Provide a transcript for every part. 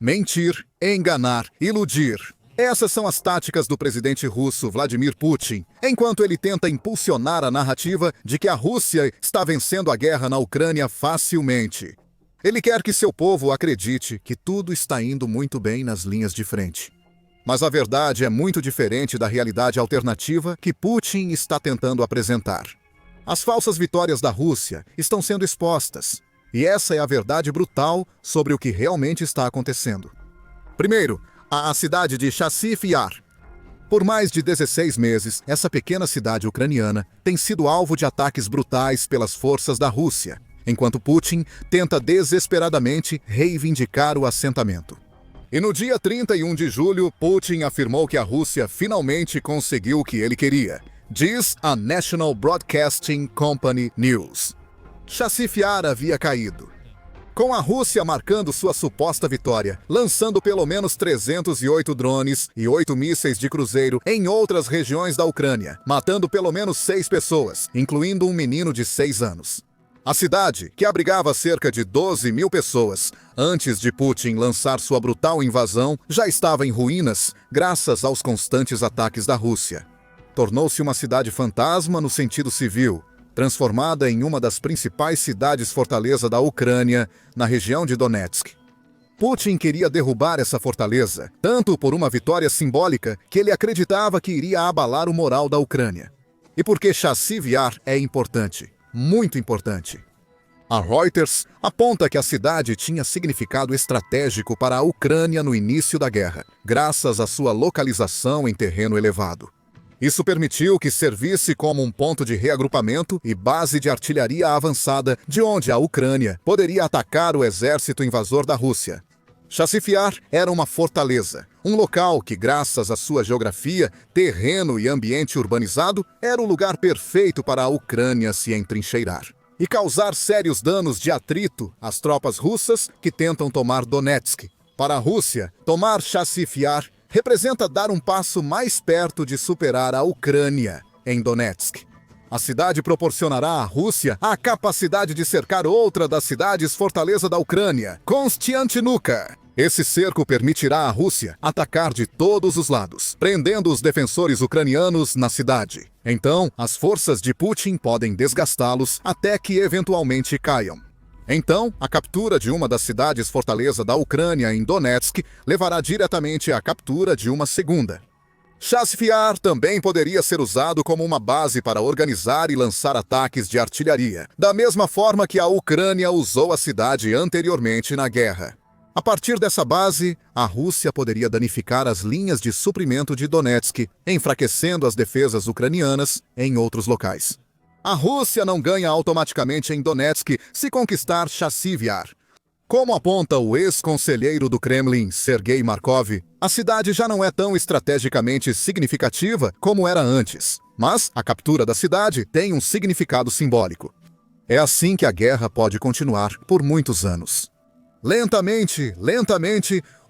Mentir, enganar, iludir. Essas são as táticas do presidente russo Vladimir Putin, enquanto ele tenta impulsionar a narrativa de que a Rússia está vencendo a guerra na Ucrânia facilmente. Ele quer que seu povo acredite que tudo está indo muito bem nas linhas de frente. Mas a verdade é muito diferente da realidade alternativa que Putin está tentando apresentar. As falsas vitórias da Rússia estão sendo expostas, e essa é a verdade brutal sobre o que realmente está acontecendo. Primeiro, a cidade de Chasiv Yar. Por mais de 16 meses, essa pequena cidade ucraniana tem sido alvo de ataques brutais pelas forças da Rússia, enquanto Putin tenta desesperadamente reivindicar o assentamento. E no dia 31 de julho, Putin afirmou que a Rússia finalmente conseguiu o que ele queria, diz a National Broadcasting Company News. Chasiv Yar havia caído, com a Rússia marcando sua suposta vitória, lançando pelo menos 308 drones e 8 mísseis de cruzeiro em outras regiões da Ucrânia, matando pelo menos 6 pessoas, incluindo um menino de 6 anos. A cidade, que abrigava cerca de 12 mil pessoas antes de Putin lançar sua brutal invasão, já estava em ruínas graças aos constantes ataques da Rússia. Tornou-se uma cidade fantasma no sentido civil, transformada em uma das principais cidades-fortaleza da Ucrânia, na região de Donetsk. Putin queria derrubar essa fortaleza, tanto por uma vitória simbólica que ele acreditava que iria abalar o moral da Ucrânia, e porque Chasiv Yar é importante. Muito importante. A Reuters aponta que a cidade tinha significado estratégico para a Ucrânia no início da guerra, graças à sua localização em terreno elevado. Isso permitiu que servisse como um ponto de reagrupamento e base de artilharia avançada, de onde a Ucrânia poderia atacar o exército invasor da Rússia. Chasiv Yar era uma fortaleza, um local que, graças à sua geografia, terreno e ambiente urbanizado, era o lugar perfeito para a Ucrânia se entrincheirar e causar sérios danos de atrito às tropas russas que tentam tomar Donetsk. Para a Rússia, tomar Chasiv Yar representa dar um passo mais perto de superar a Ucrânia em Donetsk. A cidade proporcionará à Rússia a capacidade de cercar outra das cidades fortaleza da Ucrânia, Konstantinovka. Esse cerco permitirá à Rússia atacar de todos os lados, prendendo os defensores ucranianos na cidade. Então, as forças de Putin podem desgastá-los até que eventualmente caiam. Então, a captura de uma das cidades fortaleza da Ucrânia em Donetsk levará diretamente à captura de uma segunda. Chasiv Yar também poderia ser usado como uma base para organizar e lançar ataques de artilharia, da mesma forma que a Ucrânia usou a cidade anteriormente na guerra. A partir dessa base, a Rússia poderia danificar as linhas de suprimento de Donetsk, enfraquecendo as defesas ucranianas em outros locais. A Rússia não ganha automaticamente em Donetsk se conquistar Chasiv Yar. Como aponta o ex-conselheiro do Kremlin, Sergei Markov, a cidade já não é tão estrategicamente significativa como era antes, mas a captura da cidade tem um significado simbólico. É assim que a guerra pode continuar por muitos anos. Lentamente,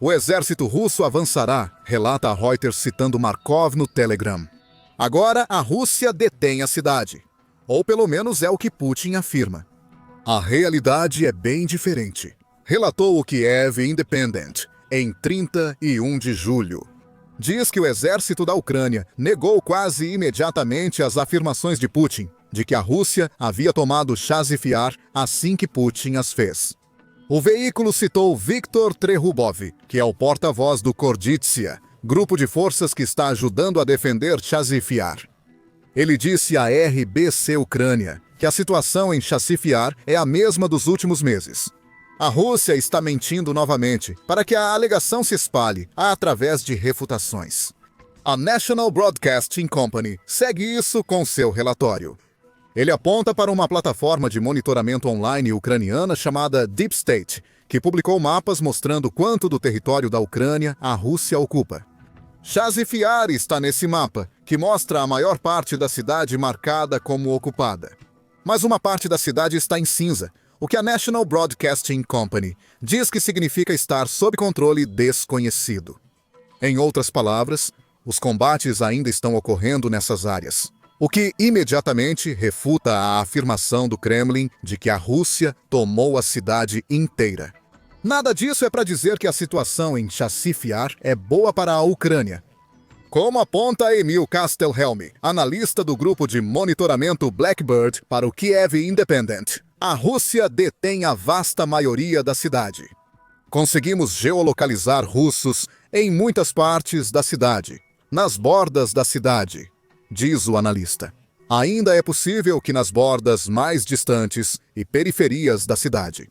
o exército russo avançará, relata a Reuters citando Markov no Telegram. Agora a Rússia detém a cidade, ou pelo menos é o que Putin afirma. A realidade é bem diferente, relatou o Kiev Independent em 31 de julho. Diz que o exército da Ucrânia negou quase imediatamente as afirmações de Putin de que a Rússia havia tomado Chasiv Yar assim que Putin as fez. O veículo citou Viktor Trehubov, que é o porta-voz do Korditsia, grupo de forças que está ajudando a defender Chasiv Yar. Ele disse à RBC Ucrânia que a situação em Chasiv Yar é a mesma dos últimos meses. A Rússia está mentindo novamente para que a alegação se espalhe através de refutações. A National Broadcasting Company segue isso com seu relatório. Ele aponta para uma plataforma de monitoramento online ucraniana chamada Deep State, que publicou mapas mostrando quanto do território da Ucrânia a Rússia ocupa. Chasiv Yar está nesse mapa, que mostra a maior parte da cidade marcada como ocupada. Mas uma parte da cidade está em cinza, o que a National Broadcasting Company diz que significa estar sob controle desconhecido. Em outras palavras, os combates ainda estão ocorrendo nessas áreas, o que imediatamente refuta a afirmação do Kremlin de que a Rússia tomou a cidade inteira. Nada disso é para dizer que a situação em Chasiv Yar é boa para a Ucrânia. Como aponta Emil Kastelhelm, analista do grupo de monitoramento Blackbird para o Kiev Independent, a Rússia detém a vasta maioria da cidade. Conseguimos geolocalizar russos em muitas partes da cidade, nas bordas da cidade, diz o analista. Ainda é possível que nas bordas mais distantes e periferias da cidade.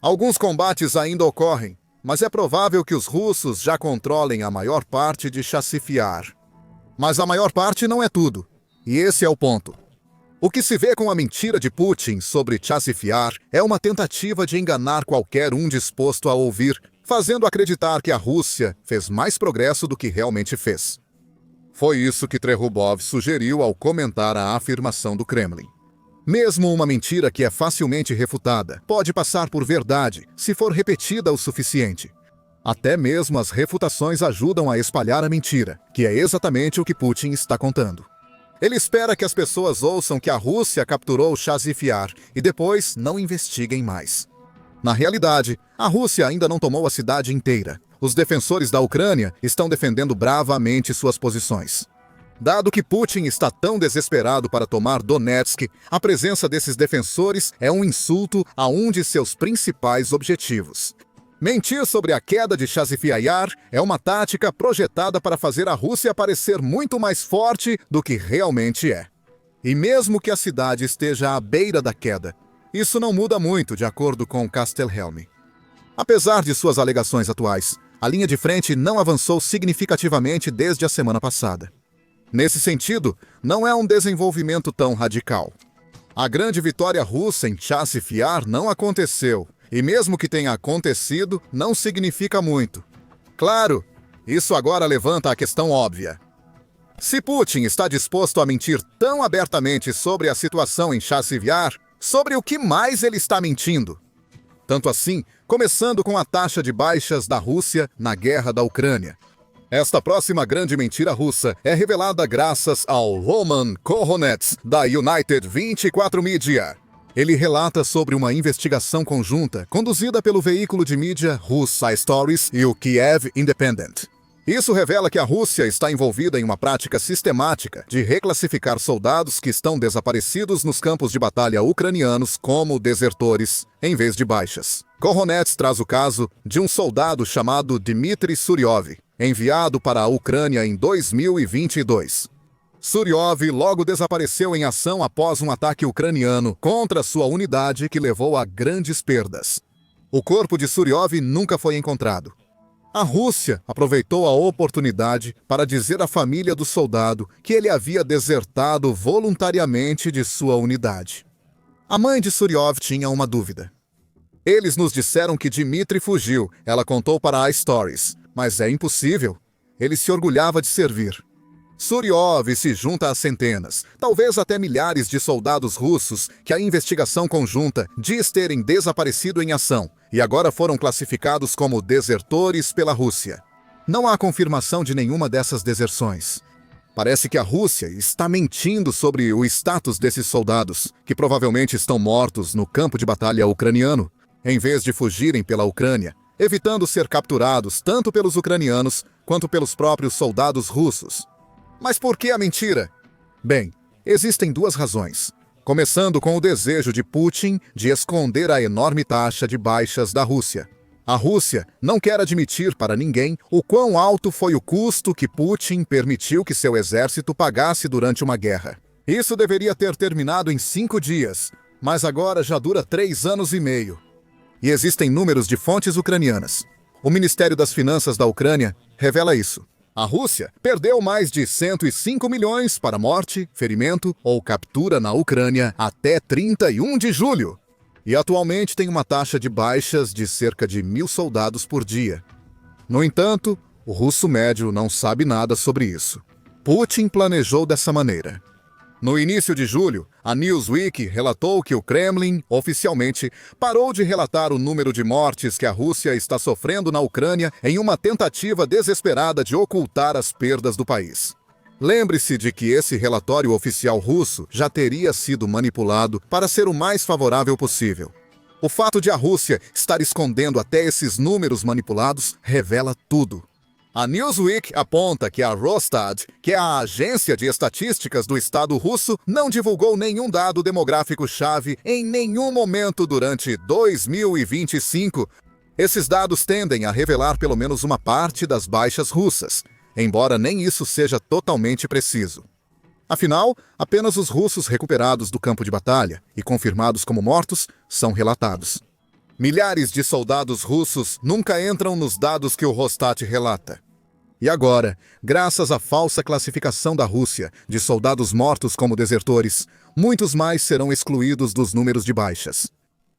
Alguns combates ainda ocorrem, mas é provável que os russos já controlem a maior parte de Chasiv Yar. Mas a maior parte não é tudo, e esse é o ponto. O que se vê com a mentira de Putin sobre Chasiv Yar é uma tentativa de enganar qualquer um disposto a ouvir, fazendo acreditar que a Rússia fez mais progresso do que realmente fez. Foi isso que Trehubov sugeriu ao comentar a afirmação do Kremlin. Mesmo uma mentira que é facilmente refutada pode passar por verdade se for repetida o suficiente. Até mesmo as refutações ajudam a espalhar a mentira, que é exatamente o que Putin está contando. Ele espera que as pessoas ouçam que a Rússia capturou Chasiv Yar e depois não investiguem mais. Na realidade, a Rússia ainda não tomou a cidade inteira. Os defensores da Ucrânia estão defendendo bravamente suas posições. Dado que Putin está tão desesperado para tomar Donetsk, a presença desses defensores é um insulto a um de seus principais objetivos. Mentir sobre a queda de Chasiv Yar é uma tática projetada para fazer a Rússia parecer muito mais forte do que realmente é. E mesmo que a cidade esteja à beira da queda, isso não muda muito, de acordo com Kastelhelm. Apesar de suas alegações atuais, a linha de frente não avançou significativamente desde a semana passada. Nesse sentido, não é um desenvolvimento tão radical. A grande vitória russa em Chasiv Yar não aconteceu, e mesmo que tenha acontecido, não significa muito. Claro, isso agora levanta a questão óbvia. Se Putin está disposto a mentir tão abertamente sobre a situação em Chasiv Yar, sobre o que mais ele está mentindo? Tanto assim, começando com a taxa de baixas da Rússia na guerra da Ucrânia. Esta próxima grande mentira russa é revelada graças ao Roman Koronets, da United 24 Media. Ele relata sobre uma investigação conjunta conduzida pelo veículo de mídia Russa Stories e o Kiev Independent. Isso revela que a Rússia está envolvida em uma prática sistemática de reclassificar soldados que estão desaparecidos nos campos de batalha ucranianos como desertores, em vez de baixas. Koronets traz o caso de um soldado chamado Dmitry Suryov, enviado para a Ucrânia em 2022. Suryov logo desapareceu em ação após um ataque ucraniano contra sua unidade que levou a grandes perdas. O corpo de Suryov nunca foi encontrado. A Rússia aproveitou a oportunidade para dizer à família do soldado que ele havia desertado voluntariamente de sua unidade. A mãe de Suryov tinha uma dúvida. Eles nos disseram que Dmitry fugiu, ela contou para a Stories, mas é impossível. Ele se orgulhava de servir. Suryov se junta a centenas, talvez até milhares de soldados russos que a investigação conjunta diz terem desaparecido em ação e agora foram classificados como desertores pela Rússia. Não há confirmação de nenhuma dessas deserções. Parece que a Rússia está mentindo sobre o status desses soldados, que provavelmente estão mortos no campo de batalha ucraniano, em vez de fugirem pela Ucrânia, evitando ser capturados tanto pelos ucranianos quanto pelos próprios soldados russos. Mas por que a mentira? Bem, existem duas razões. Começando com o desejo de Putin de esconder a enorme taxa de baixas da Rússia. A Rússia não quer admitir para ninguém o quão alto foi o custo que Putin permitiu que seu exército pagasse durante uma guerra. Isso deveria ter terminado em 5 dias, mas agora já dura 3 anos e meio. E existem números de fontes ucranianas. O Ministério das Finanças da Ucrânia revela isso. A Rússia perdeu mais de 105 milhões para morte, ferimento ou captura na Ucrânia até 31 de julho. E atualmente tem uma taxa de baixas de cerca de 1.000 soldados por dia. No entanto, o russo médio não sabe nada sobre isso. Putin planejou dessa maneira. No início de julho, a Newsweek relatou que o Kremlin, oficialmente, parou de relatar o número de mortes que a Rússia está sofrendo na Ucrânia em uma tentativa desesperada de ocultar as perdas do país. Lembre-se de que esse relatório oficial russo já teria sido manipulado para ser o mais favorável possível. O fato de a Rússia estar escondendo até esses números manipulados revela tudo. A Newsweek aponta que a Rosstat, que é a agência de estatísticas do Estado russo, não divulgou nenhum dado demográfico-chave em nenhum momento durante 2025. Esses dados tendem a revelar pelo menos uma parte das baixas russas, embora nem isso seja totalmente preciso. Afinal, apenas os russos recuperados do campo de batalha e confirmados como mortos são relatados. Milhares de soldados russos nunca entram nos dados que o Rosstat relata. E agora, graças à falsa classificação da Rússia de soldados mortos como desertores, muitos mais serão excluídos dos números de baixas.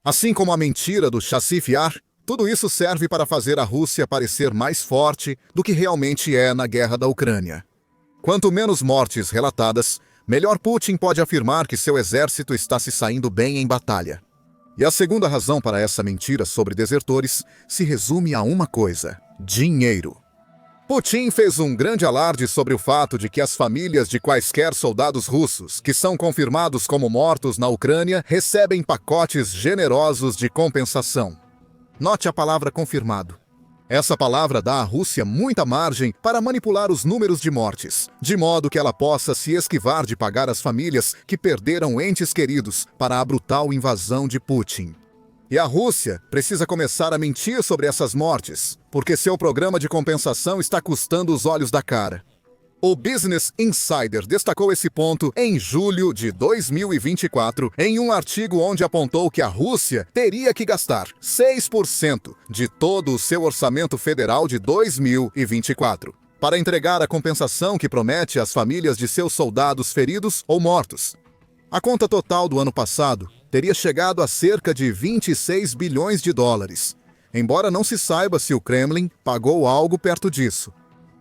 Assim como a mentira do Chassif Yar, tudo isso serve para fazer a Rússia parecer mais forte do que realmente é na guerra da Ucrânia. Quanto menos mortes relatadas, melhor Putin pode afirmar que seu exército está se saindo bem em batalha. E a segunda razão para essa mentira sobre desertores se resume a uma coisa: dinheiro. Putin fez um grande alarde sobre o fato de que as famílias de quaisquer soldados russos que são confirmados como mortos na Ucrânia recebem pacotes generosos de compensação. Note a palavra confirmado. Essa palavra dá à Rússia muita margem para manipular os números de mortes, de modo que ela possa se esquivar de pagar as famílias que perderam entes queridos para a brutal invasão de Putin. E a Rússia precisa começar a mentir sobre essas mortes, porque seu programa de compensação está custando os olhos da cara. O Business Insider destacou esse ponto em julho de 2024, em um artigo onde apontou que a Rússia teria que gastar 6% de todo o seu orçamento federal de 2024 para entregar a compensação que promete às famílias de seus soldados feridos ou mortos. A conta total do ano passado teria chegado a cerca de 26 bilhões de dólares, embora não se saiba se o Kremlin pagou algo perto disso.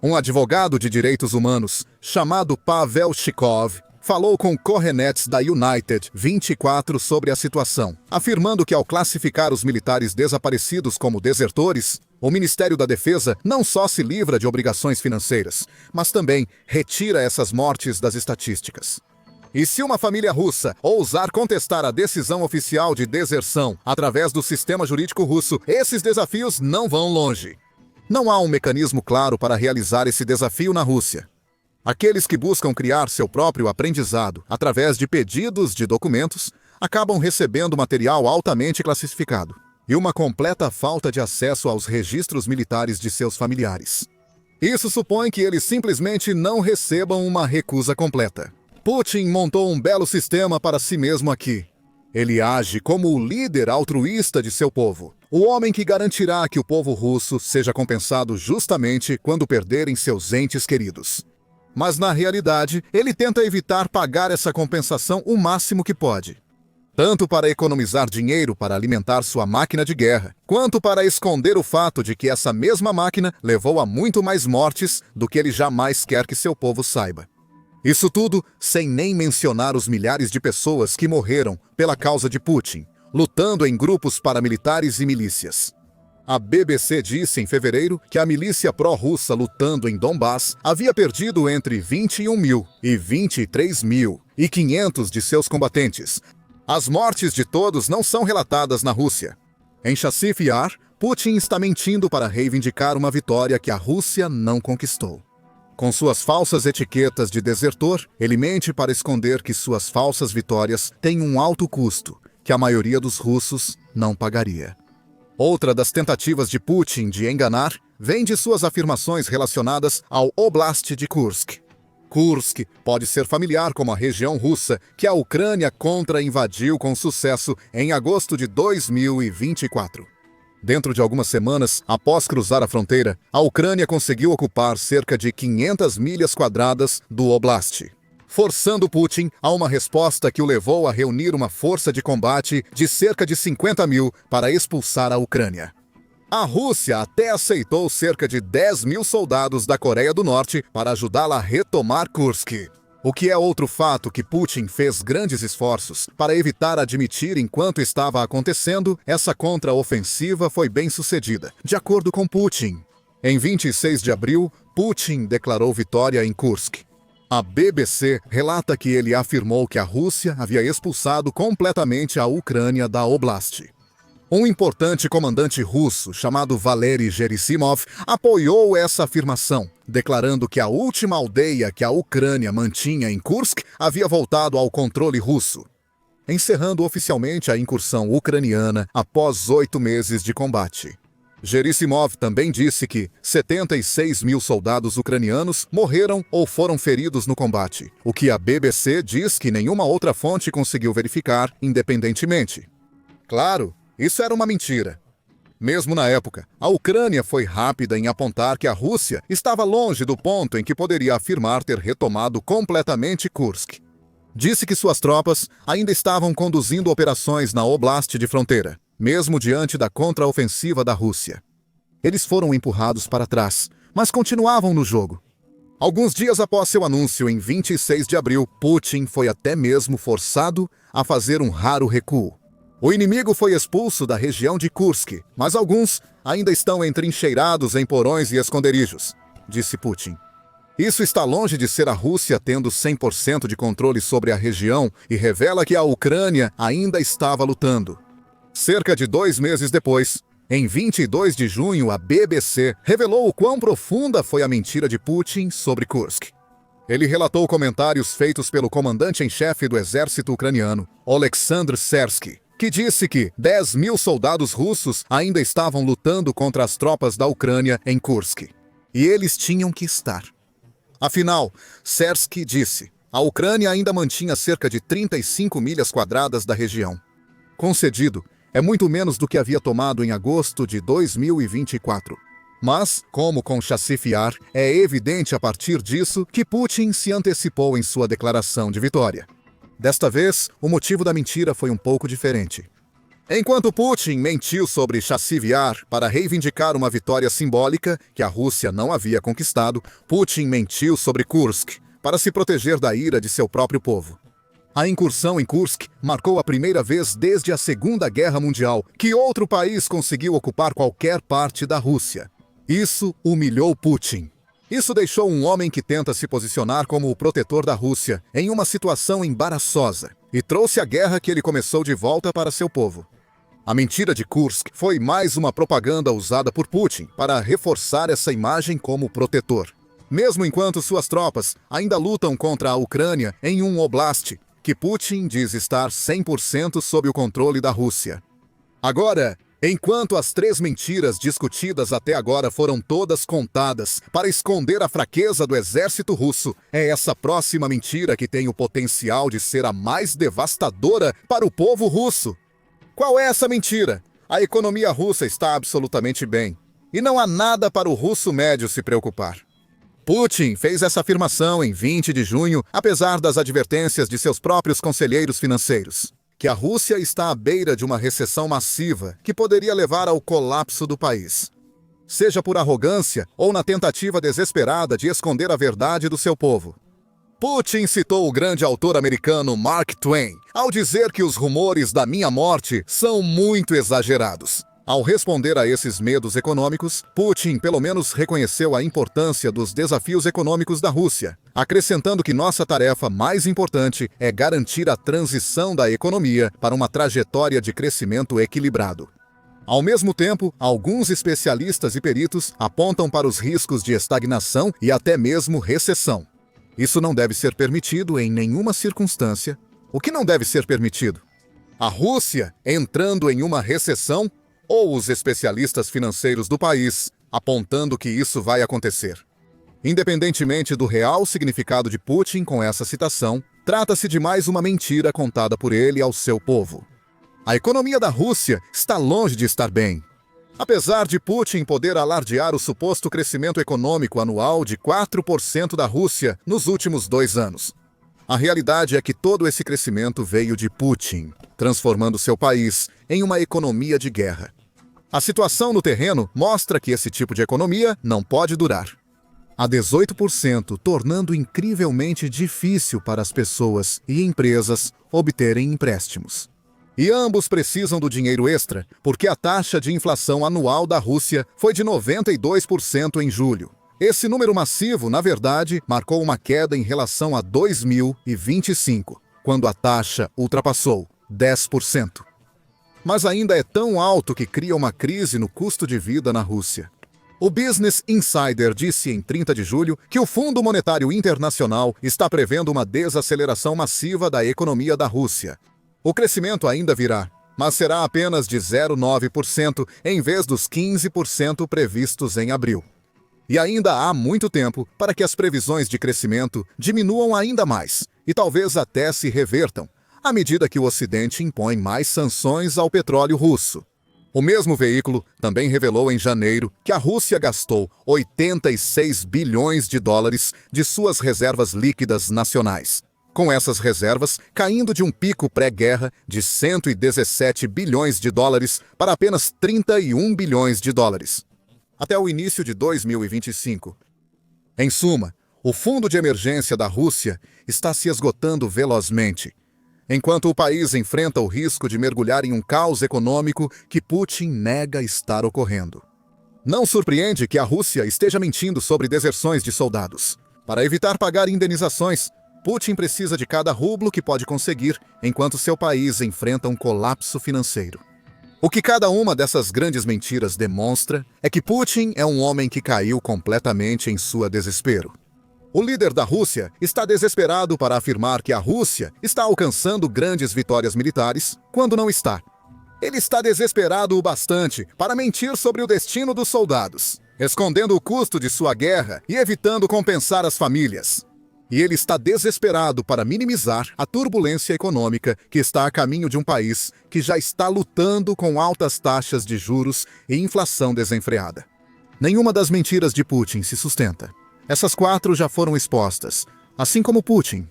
Um advogado de direitos humanos, chamado Pavel Shikov, falou com Correnets da United 24 sobre a situação, afirmando que ao classificar os militares desaparecidos como desertores, o Ministério da Defesa não só se livra de obrigações financeiras, mas também retira essas mortes das estatísticas. E se uma família russa ousar contestar a decisão oficial de deserção através do sistema jurídico russo, esses desafios não vão longe. Não há um mecanismo claro para realizar esse desafio na Rússia. Aqueles que buscam criar seu próprio aprendizado através de pedidos de documentos acabam recebendo material altamente classificado e uma completa falta de acesso aos registros militares de seus familiares. Isso supõe que eles simplesmente não recebam uma recusa completa. Putin montou um belo sistema para si mesmo aqui. Ele age como o líder altruísta de seu povo, o homem que garantirá que o povo russo seja compensado justamente quando perderem seus entes queridos. Mas na realidade, ele tenta evitar pagar essa compensação o máximo que pode. Tanto para economizar dinheiro para alimentar sua máquina de guerra, quanto para esconder o fato de que essa mesma máquina levou a muito mais mortes do que ele jamais quer que seu povo saiba. Isso tudo sem nem mencionar os milhares de pessoas que morreram pela causa de Putin, lutando em grupos paramilitares e milícias. A BBC disse em fevereiro que a milícia pró-russa lutando em Donbass havia perdido entre 21 mil e 23.500 de seus combatentes. As mortes de todos não são relatadas na Rússia. Em Chassif Yar, Putin está mentindo para reivindicar uma vitória que a Rússia não conquistou. Com suas falsas etiquetas de desertor, ele mente para esconder que suas falsas vitórias têm um alto custo, que a maioria dos russos não pagaria. Outra das tentativas de Putin de enganar vem de suas afirmações relacionadas ao Oblast de Kursk. Kursk pode ser familiar como a região russa que a Ucrânia contra-invadiu com sucesso em agosto de 2024. Dentro de algumas semanas, após cruzar a fronteira, a Ucrânia conseguiu ocupar cerca de 500 milhas quadradas do Oblast, forçando Putin a uma resposta que o levou a reunir uma força de combate de cerca de 50 mil para expulsar a Ucrânia. A Rússia até aceitou cerca de 10 mil soldados da Coreia do Norte para ajudá-la a retomar Kursk. O que é outro fato que Putin fez grandes esforços para evitar admitir enquanto estava acontecendo, essa contra-ofensiva foi bem sucedida, de acordo com Putin. Em 26 de abril, Putin declarou vitória em Kursk. A BBC relata que ele afirmou que a Rússia havia expulsado completamente a Ucrânia da Oblast. Um importante comandante russo chamado Valery Gerasimov apoiou essa afirmação, declarando que a última aldeia que a Ucrânia mantinha em Kursk havia voltado ao controle russo, encerrando oficialmente a incursão ucraniana após 8 meses de combate. Gerasimov também disse que 76 mil soldados ucranianos morreram ou foram feridos no combate, o que a BBC diz que nenhuma outra fonte conseguiu verificar independentemente. Claro, isso era uma mentira. Mesmo na época, a Ucrânia foi rápida em apontar que a Rússia estava longe do ponto em que poderia afirmar ter retomado completamente Kursk. Disse que suas tropas ainda estavam conduzindo operações na Oblast de fronteira, mesmo diante da contraofensiva da Rússia. Eles foram empurrados para trás, mas continuavam no jogo. Alguns dias após seu anúncio, em 26 de abril, Putin foi até mesmo forçado a fazer um raro recuo. O inimigo foi expulso da região de Kursk, mas alguns ainda estão entrincheirados em porões e esconderijos, disse Putin. Isso está longe de ser a Rússia tendo 100% de controle sobre a região e revela que a Ucrânia ainda estava lutando. Cerca de 2 meses depois, em 22 de junho, a BBC revelou o quão profunda foi a mentira de Putin sobre Kursk. Ele relatou comentários feitos pelo comandante-em-chefe do exército ucraniano, Oleksandr Sersky, que disse que 10 mil soldados russos ainda estavam lutando contra as tropas da Ucrânia em Kursk. E eles tinham que estar. Afinal, Sersky disse, a Ucrânia ainda mantinha cerca de 35 milhas quadradas da região. Concedido, é muito menos do que havia tomado em agosto de 2024. Mas, como com Chasif Yar, é evidente a partir disso que Putin se antecipou em sua declaração de vitória. Desta vez, o motivo da mentira foi um pouco diferente. Enquanto Putin mentiu sobre Chasif Yar para reivindicar uma vitória simbólica que a Rússia não havia conquistado, Putin mentiu sobre Kursk para se proteger da ira de seu próprio povo. A incursão em Kursk marcou a primeira vez desde a Segunda Guerra Mundial que outro país conseguiu ocupar qualquer parte da Rússia. Isso humilhou Putin. Isso deixou um homem que tenta se posicionar como o protetor da Rússia em uma situação embaraçosa e trouxe a guerra que ele começou de volta para seu povo. A mentira de Kursk foi mais uma propaganda usada por Putin para reforçar essa imagem como protetor. Mesmo enquanto suas tropas ainda lutam contra a Ucrânia em um oblast, que Putin diz estar 100% sob o controle da Rússia. Agora, enquanto as 3 mentiras discutidas até agora foram todas contadas para esconder a fraqueza do exército russo, é essa próxima mentira que tem o potencial de ser a mais devastadora para o povo russo. Qual é essa mentira? A economia russa está absolutamente bem, e não há nada para o russo médio se preocupar. Putin fez essa afirmação em 20 de junho, apesar das advertências de seus próprios conselheiros financeiros, que a Rússia está à beira de uma recessão massiva que poderia levar ao colapso do país. Seja por arrogância ou na tentativa desesperada de esconder a verdade do seu povo. Putin citou o grande autor americano Mark Twain ao dizer que os rumores da minha morte são muito exagerados. Ao responder a esses medos econômicos, Putin pelo menos reconheceu a importância dos desafios econômicos da Rússia, acrescentando que nossa tarefa mais importante é garantir a transição da economia para uma trajetória de crescimento equilibrado. Ao mesmo tempo, alguns especialistas e peritos apontam para os riscos de estagnação e até mesmo recessão. Isso não deve ser permitido em nenhuma circunstância. O que não deve ser permitido? A Rússia entrando em uma recessão ou os especialistas financeiros do país apontando que isso vai acontecer. Independentemente do real significado de Putin com essa citação, trata-se de mais uma mentira contada por ele ao seu povo. A economia da Rússia está longe de estar bem. Apesar de Putin poder alardear o suposto crescimento econômico anual de 4% da Rússia nos últimos 2 anos, a realidade é que todo esse crescimento veio de Putin, transformando seu país em uma economia de guerra. A situação no terreno mostra que esse tipo de economia não pode durar. A 18%, tornando incrivelmente difícil para as pessoas e empresas obterem empréstimos. E ambos precisam do dinheiro extra, porque a taxa de inflação anual da Rússia foi de 92% em julho. Esse número massivo, na verdade, marcou uma queda em relação a 2025, quando a taxa ultrapassou 10%. mas ainda é tão alto que cria uma crise no custo de vida na Rússia. O Business Insider disse em 30 de julho que o Fundo Monetário Internacional está prevendo uma desaceleração massiva da economia da Rússia. O crescimento ainda virá, mas será apenas de 0,9% em vez dos 15% previstos em abril. E ainda há muito tempo para que as previsões de crescimento diminuam ainda mais, e talvez até se revertam, à medida que o Ocidente impõe mais sanções ao petróleo russo. O mesmo veículo também revelou em janeiro que a Rússia gastou 86 bilhões de dólares de suas reservas líquidas nacionais, com essas reservas caindo de um pico pré-guerra de 117 bilhões de dólares para apenas 31 bilhões de dólares, até o início de 2025. Em suma, o fundo de emergência da Rússia está se esgotando velozmente, enquanto o país enfrenta o risco de mergulhar em um caos econômico que Putin nega estar ocorrendo. Não surpreende que a Rússia esteja mentindo sobre deserções de soldados. Para evitar pagar indenizações, Putin precisa de cada rublo que pode conseguir enquanto seu país enfrenta um colapso financeiro. O que cada uma dessas grandes mentiras demonstra é que Putin é um homem que caiu completamente em seu desespero. O líder da Rússia está desesperado para afirmar que a Rússia está alcançando grandes vitórias militares, quando não está. Ele está desesperado o bastante para mentir sobre o destino dos soldados, escondendo o custo de sua guerra e evitando compensar as famílias. E ele está desesperado para minimizar a turbulência econômica que está a caminho de um país que já está lutando com altas taxas de juros e inflação desenfreada. Nenhuma das mentiras de Putin se sustenta. Essas 4 já foram expostas, assim como Putin.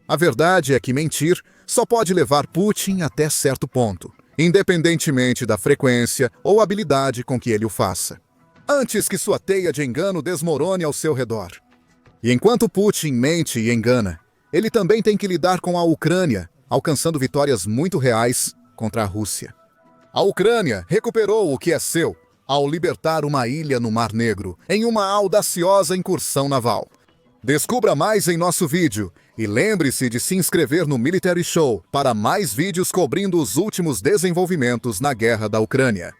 A verdade é que mentir só pode levar Putin até certo ponto, independentemente da frequência ou habilidade com que ele o faça, antes que sua teia de engano desmorone ao seu redor. E enquanto Putin mente e engana, ele também tem que lidar com a Ucrânia, alcançando vitórias muito reais contra a Rússia. A Ucrânia recuperou o que é seu ao libertar uma ilha no Mar Negro, em uma audaciosa incursão naval. Descubra mais em nosso vídeo e lembre-se de se inscrever no Military Show para mais vídeos cobrindo os últimos desenvolvimentos na guerra da Ucrânia.